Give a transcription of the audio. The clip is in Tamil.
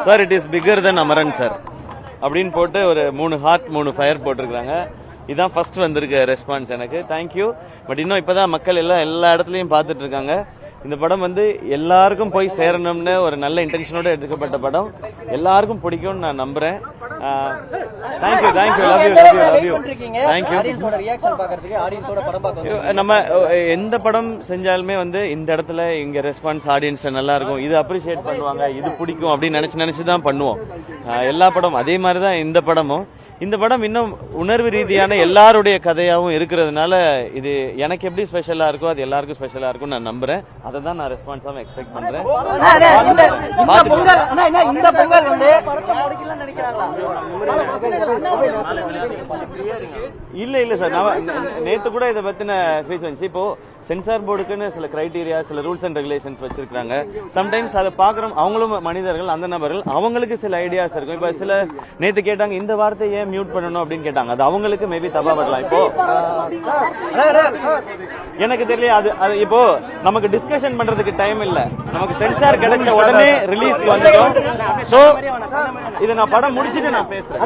Sir it is bigger then Amaran sir அப்படின்னு போட்டு ஒரு 3 ஹார்ட் 3 ஃபயர் போட்டிருக்காங்க. இதான் ஃபர்ஸ்ட் வந்திருக்க ரெஸ்பான்ஸ் எனக்கு. தேங்க்யூ. பட் இன்னும் இப்பதான் மக்கள் எல்லா இடத்துலயும் பார்த்துட்டு இருக்காங்க. இந்த படம் வந்து எல்லாருக்கும் போய் சேரணும்னு ஒரு நல்ல இன்டென்ஷனோட எடுக்கப்பட்ட படம். எல்லாருக்கும் பிடிக்கும்னு நான் நம்புறேன். Thank you love you. நம்ம எந்த படம் செஞ்சாலுமே வந்து இந்த இடத்துல இங்க ரெஸ்பான்ஸ் ஆடியன்ஸ் நல்லா இருக்கும், இது அப்ரிஷியேட் பண்ணுவாங்க, இது பிடிக்கும் அப்படின்னு நினைச்சுதான் பண்ணுவோம். எல்லா படம் அதே மாதிரிதான் இந்த படமும். இந்த படம் இன்னும் உணர்வு ரீதியான எல்லாருடைய கதையாவும் இருக்கிறதுனால இது எனக்கு எப்படி ஸ்பெஷலா இருக்கோ அது எல்லாருக்கும் ஸ்பெஷலா இருக்கும் நான் நம்புறேன். அதை தான் நான் ரெஸ்பான்ஸாக எக்ஸ்பெக்ட் பண்றேன். இல்ல சார், நான் நேத்து கூட இதை பத்தின ஸ்பீச் வந்துச்சு. இப்போ சென்சார் போர்டுக்குன்னு சில கிரைடீரியா, சில ரூல்ஸ் அண்ட் ரெகுலேஷன்ஸ் வச்சிருக்காங்க. சம்டைம்ஸ் அதை பாக்குறோம், அவங்களும் மனிதர்கள், அந்த நபர்கள், அவங்களுக்கு சில ஐடியாஸ் இருக்கும். இப்ப சில நேத்து கேட்டாங்க இந்த வார்த்தையை ஏன் மியூட் பண்ணணும் அப்படின்னு கேட்டாங்க. அது அவங்களுக்கு மேபி தப்பா வரலாம். இப்போ எனக்கு தெரியல, அது இப்போ நமக்கு டிஸ்கஷன் பண்றதுக்கு டைம் இல்ல. நமக்கு சென்சார் கிடைச்ச உடனே ரிலீஸ் வந்துடும். சோ இதை நான் படம் முடிச்சுட்டு நான் பேசுறேன்.